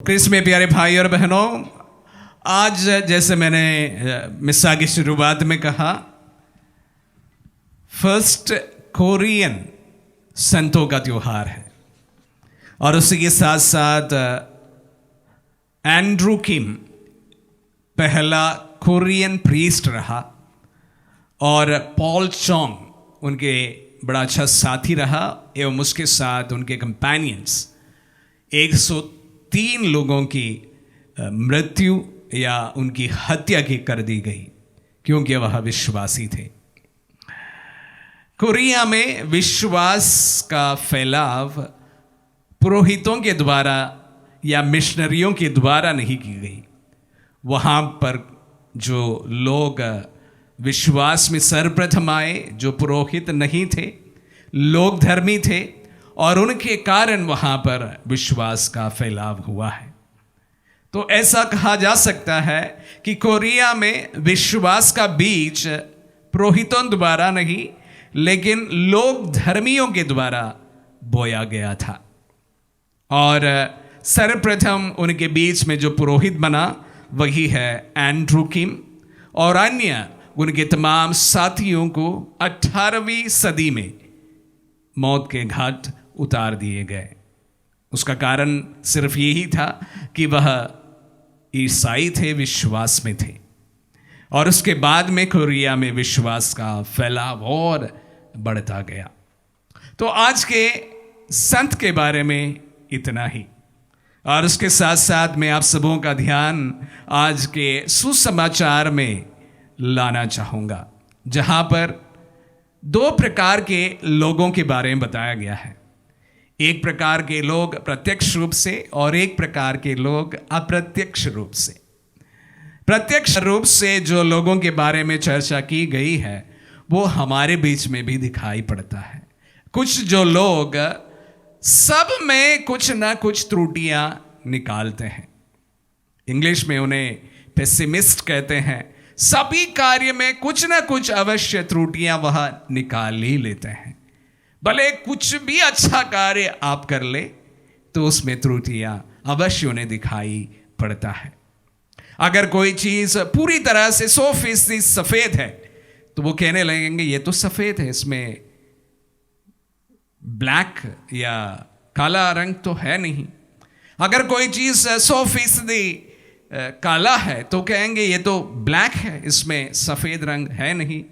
Chris में प्यारे भाई और बहनों, आज जैसे मैंने मिस्सा की शुरुआत में कहा, फर्स्ट कोरियन संतों का त्योहार है और उसी के साथ साथ एंड्रू किम पहला कोरियन प्रीस्ट रहा और पॉल चोंग उनके बड़ा अच्छा साथी रहा एवं उसके साथ उनके कंपेनियंस 103 लोगों की मृत्यु या उनकी हत्या की कर दी गई क्योंकि वह विश्वासी थे। कोरिया में विश्वास का फैलाव पुरोहितों के द्वारा या मिशनरियों के द्वारा नहीं की गई। वहाँ पर जो लोग विश्वास में सर्वप्रथम आए, जो पुरोहित नहीं थे, लोग धर्मी थे और उनके कारण वहाँ पर विश्वास का फैलाव हुआ है। तो ऐसा कहा जा सकता है कि कोरिया में विश्वास का बीज पुरोहितों द्वारा नहीं लेकिन लोग धर्मियों के द्वारा बोया गया था और सर्वप्रथम उनके बीच में जो पुरोहित बना वही है एंड्रू किम और अन्य उनके तमाम साथियों को 18वीं सदी में मौत के घाट उतार दिए गए। उसका कारण सिर्फ यही था कि वह ईसाई थे, विश्वास में थे और उसके बाद में कोरिया में विश्वास का फैलाव और बढ़ता गया। तो आज के संत के बारे में इतना ही और उसके साथ साथ मैं आप सबों का ध्यान आज के सुसमाचार में लाना चाहूँगा, जहाँ पर 2 प्रकार के लोगों के बारे में बताया गया है। एक प्रकार के लोग प्रत्यक्ष रूप से और एक प्रकार के लोग अप्रत्यक्ष रूप से। प्रत्यक्ष रूप से जो लोगों के बारे में चर्चा की गई है वो हमारे बीच में भी दिखाई पड़ता है। कुछ जो लोग सब में कुछ ना कुछ त्रुटियां निकालते हैं, इंग्लिश में उन्हें पेसिमिस्ट कहते हैं। सभी कार्य में कुछ ना कुछ अवश्य त्रुटियां वह निकाल ही लेते हैं। भले कुछ भी अच्छा कार्य आप कर ले तो उसमें त्रुटियां अवश्य उन्हें दिखाई पड़ता है। अगर कोई चीज पूरी तरह से 100% सफेद है तो वो कहने लगेंगे ये तो सफेद है, इसमें ब्लैक या काला रंग तो है नहीं। अगर कोई चीज 100% काला है तो कहेंगे ये तो ब्लैक है, इसमें सफेद रंग है नहीं।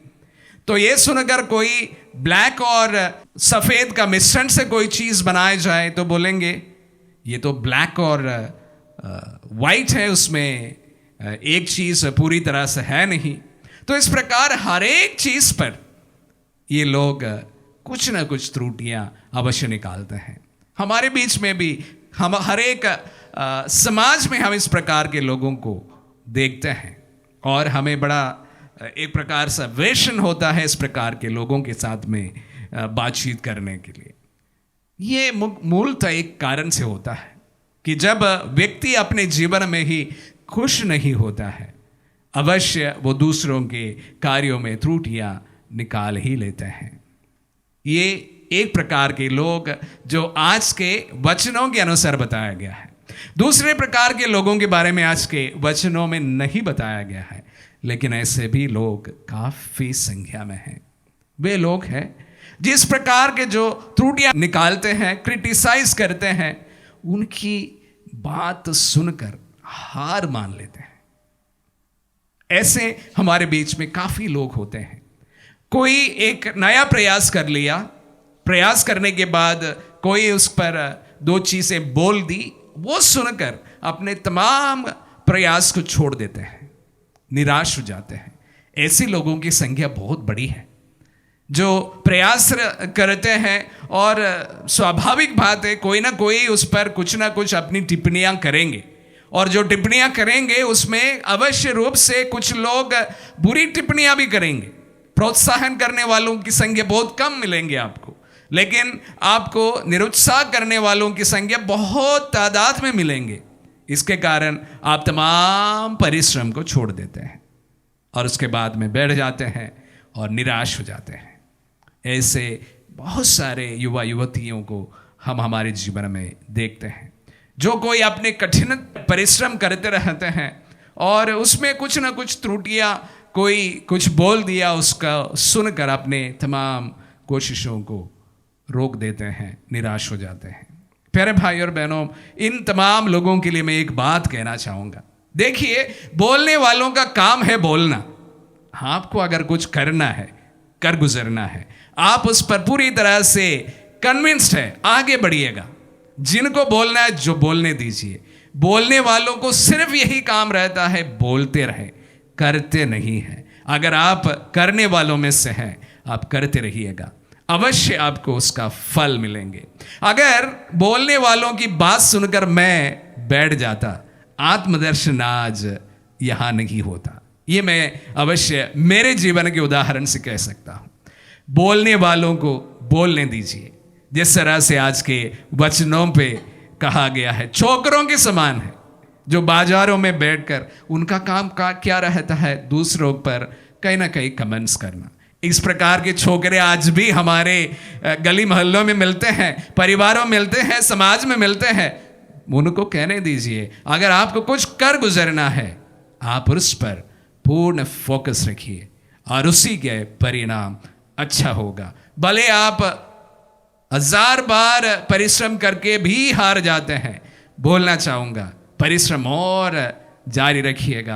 तो ये सुनकर कोई ब्लैक और सफेद का मिश्रण से कोई चीज बनाई जाए तो बोलेंगे ये तो ब्लैक और वाइट है, उसमें एक चीज पूरी तरह से है नहीं। तो इस प्रकार हर एक चीज पर ये लोग कुछ ना कुछ त्रुटियां अवश्य निकालते हैं। हमारे बीच में भी हम हर एक समाज में हम इस प्रकार के लोगों को देखते हैं और हमें बड़ा एक प्रकार से वेशन होता है इस प्रकार के लोगों के साथ में बातचीत करने के लिए। ये मूलतः एक कारण से होता है कि जब व्यक्ति अपने जीवन में ही खुश नहीं होता है अवश्य वो दूसरों के कार्यों में त्रुटियां निकाल ही लेते हैं। ये एक प्रकार के लोग जो आज के वचनों के अनुसार बताया गया है। दूसरे प्रकार के लोगों के बारे में आज के वचनों में नहीं बताया गया है, लेकिन ऐसे भी लोग काफी संख्या में हैं। वे लोग हैं जिस प्रकार के जो त्रुटियां निकालते हैं, क्रिटिसाइज करते हैं, उनकी बात सुनकर हार मान लेते हैं। ऐसे हमारे बीच में काफी लोग होते हैं। कोई एक नया प्रयास कर लिया, प्रयास करने के बाद कोई उस पर 2 चीजें बोल दी, वो सुनकर अपने तमाम प्रयास को छोड़ देते हैं, निराश हो जाते हैं। ऐसे लोगों की संख्या बहुत बड़ी है जो प्रयास करते हैं और स्वाभाविक बात है कोई ना कोई उस पर कुछ ना कुछ अपनी टिप्पणियां करेंगे और जो टिप्पणियां करेंगे उसमें अवश्य रूप से कुछ लोग बुरी टिप्पणियां भी करेंगे। प्रोत्साहन करने वालों की संख्या बहुत कम मिलेंगे आपको, लेकिन आपको निरुत्साह करने वालों की संख्या बहुत तादाद में मिलेंगे। इसके कारण आप तमाम परिश्रम को छोड़ देते हैं और उसके बाद में बैठ जाते हैं और निराश हो जाते हैं। ऐसे बहुत सारे युवा युवतियों को हम हमारे जीवन में देखते हैं जो कोई अपने कठिन परिश्रम करते रहते हैं और उसमें कुछ ना कुछ त्रुटियां, कोई कुछ बोल दिया, उसका सुनकर अपने तमाम कोशिशों को रोक देते हैं, निराश हो जाते हैं। प्यारे भाई और बहनों, इन तमाम लोगों के लिए मैं एक बात कहना चाहूँगा। देखिए, बोलने वालों का काम है बोलना। आपको अगर कुछ करना है, कर गुजरना है, आप उस पर पूरी तरह से कन्विंस्ड है, आगे बढ़िएगा। जिनको बोलना है जो बोलने दीजिए। बोलने वालों को सिर्फ यही काम रहता है, बोलते रहे, करते नहीं है। अगर आप करने वालों में से हैं, आप करते रहिएगा, अवश्य आपको उसका फल मिलेंगे। अगर बोलने वालों की बात सुनकर मैं बैठ जाता, आत्मदर्शन आज यहां नहीं होता। ये मैं अवश्य मेरे जीवन के उदाहरण से कह सकता हूं। बोलने वालों को बोलने दीजिए। जिस तरह से आज के वचनों पे कहा गया है, छोकरों के समान है, जो बाजारों में बैठकर उनका काम का क्या रहता है, दूसरों पर कहीं ना कहीं कमेंट्स करना। इस प्रकार के छोकरे आज भी हमारे गली मोहल्लों में मिलते हैं, परिवारों में मिलते हैं, समाज में मिलते हैं। उनको कहने दीजिए, अगर आपको कुछ कर गुजरना है, आप उस पर पूर्ण फोकस रखिए और उसी के परिणाम अच्छा होगा। भले आप 1000 बार परिश्रम करके भी हार जाते हैं, बोलना चाहूंगा, परिश्रम और जारी रखिएगा,